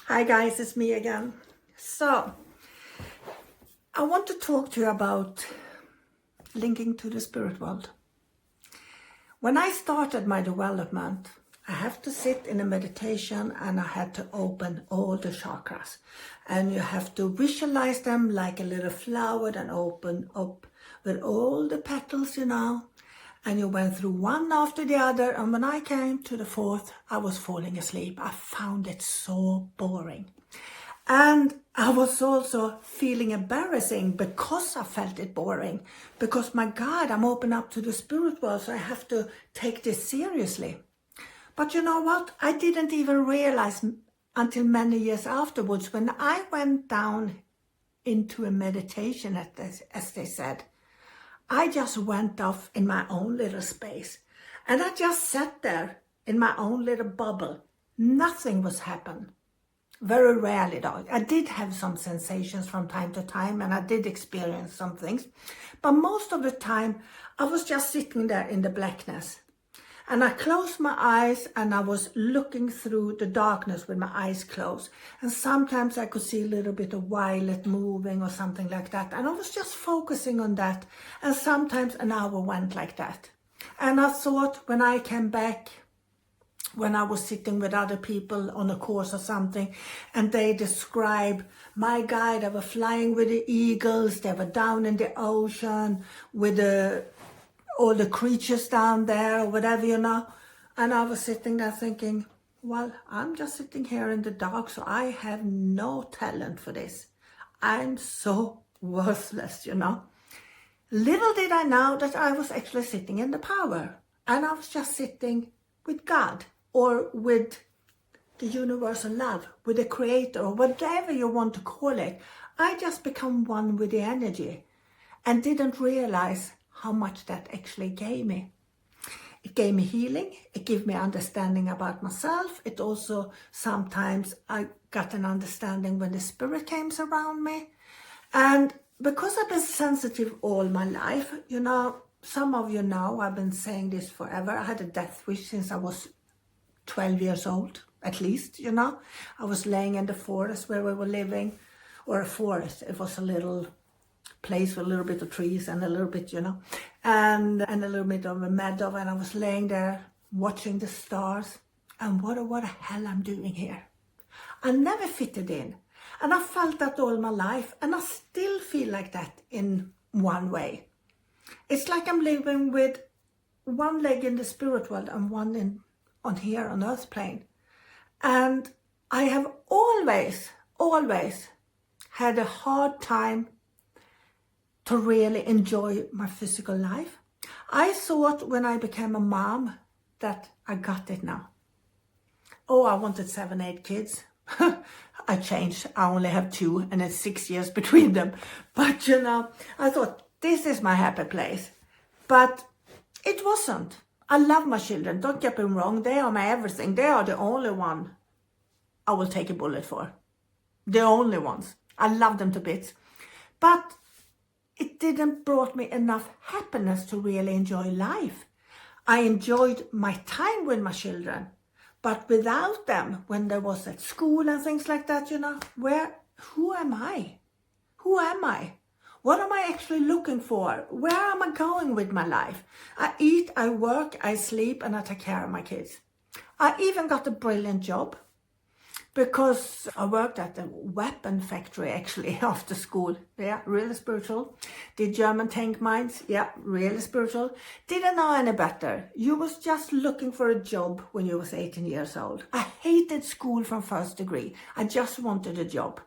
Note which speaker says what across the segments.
Speaker 1: Hi guys, it's me again. So, I want to talk to you about linking to the spirit world. When I started my development, I have to sit in a meditation and I had to open all the chakras. And you have to visualize them like a little flower and open up with all the petals, And you went through one after the other. And when I came to the fourth, I was falling asleep. I found it so boring. And I was also feeling embarrassing because I felt it boring. Because my God, I'm open up to the spirit world, so I have to take this seriously. But you know what? I didn't even realize until many years afterwards when I went down into a meditation, as they said. I just went off in my own little space. And I just sat there in my own little bubble. Nothing was happening. Very rarely though. I did have some sensations from time to time and I did experience some things. But most of the time I was just sitting there in the blackness. And I closed my eyes and I was looking through the darkness with my eyes closed. And sometimes I could see a little bit of violet moving or something like that. And I was just focusing on that. And sometimes an hour went like that. And I thought when I came back, when I was sitting with other people on a course or something, and they describe, my God, they were flying with the eagles, they were down in the ocean with all the creatures down there, or whatever, And I was sitting there thinking, well, I'm just sitting here in the dark, so I have no talent for this. I'm so worthless, Little did I know that I was actually sitting in the power, and I was just sitting with God, or with the universal love, with the creator, or whatever you want to call it. I just become one with the energy and didn't realize how much that actually gave me. It gave me healing. It gave me understanding about myself. It also, sometimes I got an understanding when the spirit came around me. And because I've been sensitive all my life, some of you know I've been saying this forever. I had a death wish since I was 12 years old, at least, I was laying in the forest where we were living, or a forest. It was a little place with a little bit of trees and a little bit, and a little bit of a meadow. And I was laying there watching the stars. And what the hell I'm doing here? I never fitted in. And I felt that all my life. And I still feel like that in one way. It's like I'm living with one leg in the spirit world and one on here on earth plane. And I have always had a hard time to really enjoy my physical life. I thought when I became a mom that I got it now. Oh, I wanted 7, 8 kids. I changed. I only have 2 and it's 6 years between them. But I thought this is my happy place. But it wasn't. I love my children, don't get me wrong, they are my everything. They are the only one I will take a bullet for. The only ones. I love them to bits. But it didn't brought me enough happiness to really enjoy life. I enjoyed my time with my children. But without them, when they was at school and things like that, who am I? Who am I? What am I actually looking for? Where am I going with my life? I eat, I work, I sleep, and I take care of my kids. I even got a brilliant job because I worked at a weapon factory actually after school. Yeah, really spiritual. Did German tank mines. Yeah, really spiritual. Didn't know any better. You was just looking for a job when you was 18 years old. I hated school from first degree. I just wanted a job.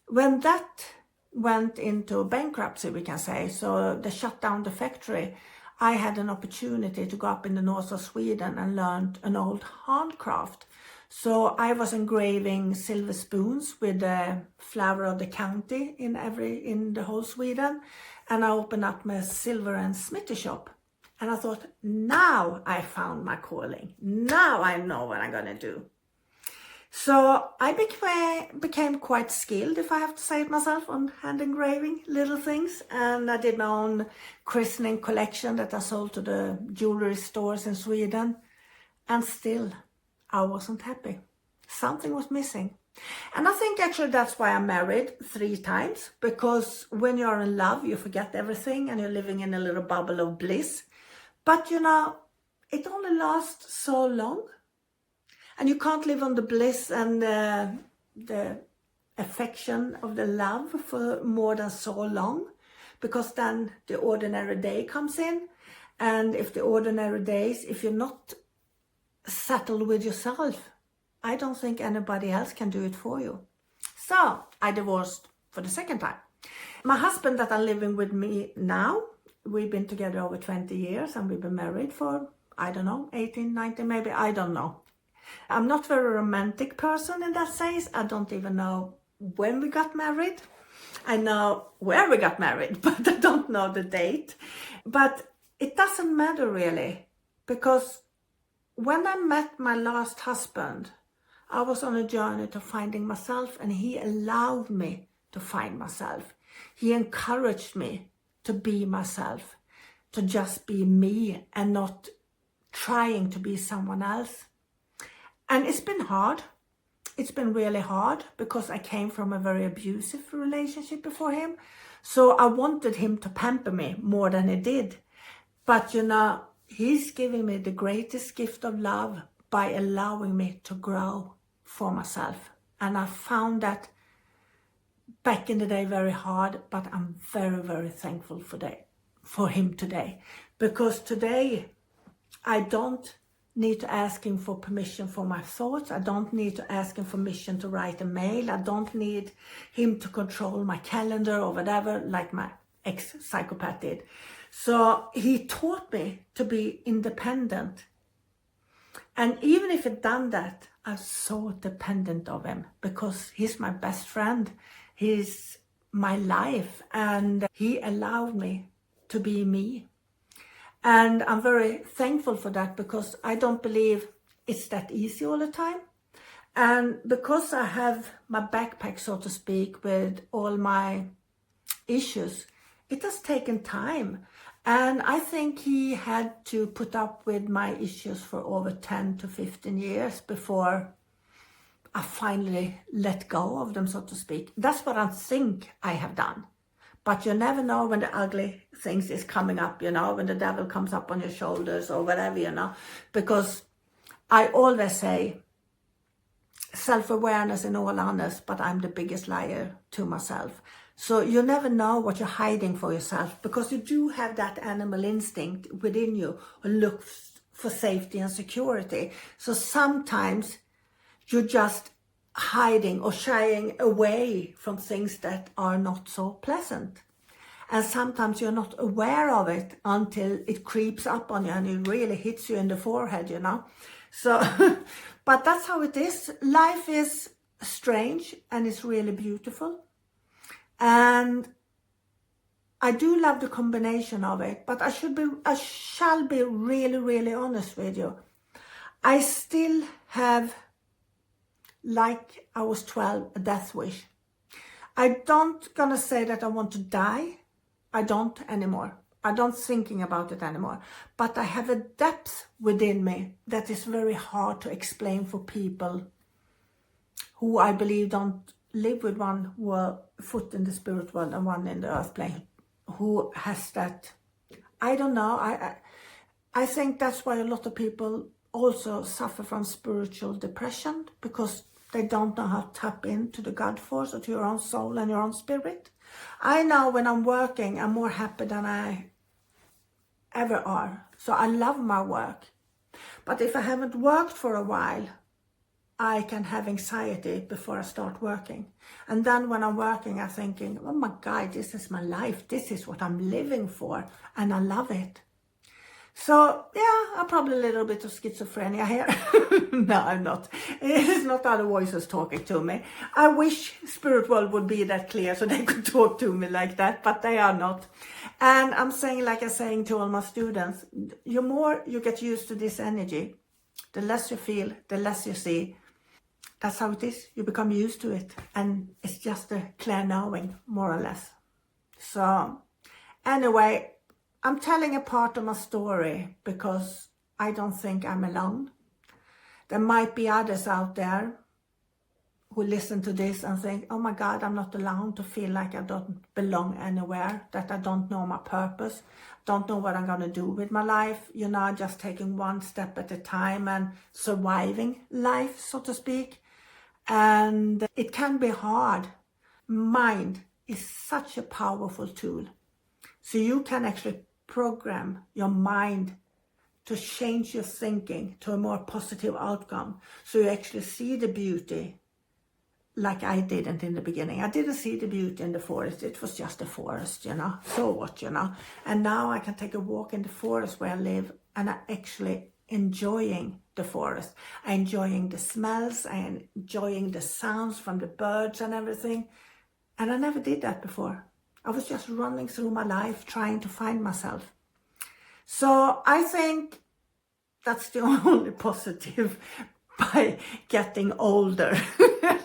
Speaker 1: When that went into bankruptcy, we can say, so they shut down the factory, I had an opportunity to go up in the north of Sweden and learn an old handcraft. So I was engraving silver spoons with the flower of the county in the whole Sweden, and I opened up my silver and smithy shop. And I thought, now I found my calling. Now I know what I'm gonna do. So I became quite skilled, if I have to say it myself, on hand engraving little things. And I did my own christening collection that I sold to the jewelry stores in Sweden. And still, I wasn't happy. something was missing. And I think actually that's why I'm married 3 times, because when you're in love, you forget everything and you're living in a little bubble of bliss. But you know, it only lasts so long. And you can't live on the bliss and the affection of the love for more than so long, because then the ordinary day comes in. And if the ordinary days, if you're not settled with yourself, I don't think anybody else can do it for you. So I divorced for the 2nd time. My husband that I'm living with me now, we've been together over 20 years and we've been married for, I don't know, 18, 19 maybe, I don't know. I'm not a very romantic person in that sense. I don't even know when we got married. I know where we got married, but I don't know the date. But it doesn't matter really, because when I met my last husband, I was on a journey to finding myself, and he allowed me to find myself. He encouraged me to be myself, to just be me and not trying to be someone else. And it's been hard. It's been really hard because I came from a very abusive relationship before him. So I wanted him to pamper me more than he did. But you know, he's giving me the greatest gift of love by allowing me to grow for myself. And I found that back in the day very hard, but I'm very, very thankful for him today. Because today I don't need to ask him for permission for my thoughts. I don't need to ask him permission to write a mail. I don't need him to control my calendar or whatever, like my ex-psychopath did. So he taught me to be independent. And even if he'd done that, I'm so dependent of him, because he's my best friend. He's my life, and he allowed me to be me. And I'm very thankful for that, because I don't believe it's that easy all the time. And because I have my backpack, so to speak, with all my issues, it has taken time. And I think he had to put up with my issues for over 10 to 15 years before I finally let go of them, so to speak. That's what I think I have done. But you never know when the ugly things is coming up, you know, when the devil comes up on your shoulders or whatever, you know. Because I always say, self-awareness in all honest, but I'm the biggest liar to myself. So you never know what you're hiding for yourself, because you do have that animal instinct within you who looks for safety and security. So sometimes you're just hiding or shying away from things that are not so pleasant. And sometimes you're not aware of it until it creeps up on you and it really hits you in the forehead, you know. So, but that's how it is. Life is strange and it's really beautiful. And I do love the combination of it, but I shall be really, really honest with you. I still have, like I was 12, a death wish. I don't gonna say that I want to die. I don't anymore. I don't thinking about it anymore. But I have a depth within me that is very hard to explain for people who I believe don't live with one foot in the spirit world and one in the earth plane. Who has that? I don't know. I think that's why a lot of people also suffer from spiritual depression, because they don't know how to tap into the God force or to your own soul and your own spirit. I know when I'm working, I'm more happy than I ever are. So I love my work. But if I haven't worked for a while, I can have anxiety before I start working. And then when I'm working, I'm thinking, oh my God, this is my life. This is what I'm living for. And I love it. So, yeah, I'm probably a little bit of schizophrenia here. No, I'm not. It's not other voices talking to me. I wish spirit world would be that clear so they could talk to me like that, but they are not. And I'm saying, like I'm saying to all my students, the more you get used to this energy, the less you feel, the less you see. That's how it is. You become used to it. And it's just a clear knowing, more or less. So, anyway, I'm telling a part of my story because I don't think I'm alone. There might be others out there who listen to this and think, oh my God, I'm not allowed to feel like I don't belong anywhere, that I don't know my purpose, don't know what I'm going to do with my life, you know, just taking one step at a time and surviving life, so to speak. And it can be hard. Mind is such a powerful tool. So you can actually program your mind to change your thinking to a more positive outcome. So you actually see the beauty like I didn't in the beginning. I didn't see the beauty in the forest. It was just a forest, you know. So what, you know. And now I can take a walk in the forest where I live and I'm actually enjoying the forest. I'm enjoying the smells. I'm enjoying the sounds from the birds and everything. And I never did that before. I was just running through my life trying to find myself. So I think that's the only positive by getting older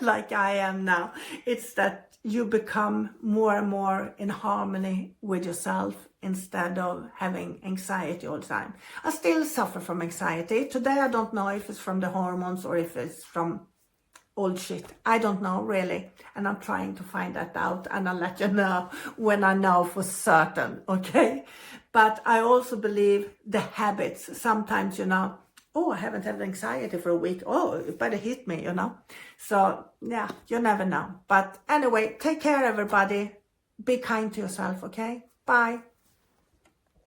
Speaker 1: like I am now. It's that you become more and more in harmony with yourself instead of having anxiety all the time. I still suffer from anxiety. Today I don't know if it's from the hormones or if it's from old shit. I don't know really. And I'm trying to find that out, and I'll let you know when I know for certain, okay? But I also believe the habits. Sometimes, you know, oh, I haven't had anxiety for a week. Oh, it better hit me, you know. So, yeah, you never know. But anyway, take care, everybody. Be kind to yourself, okay? Bye.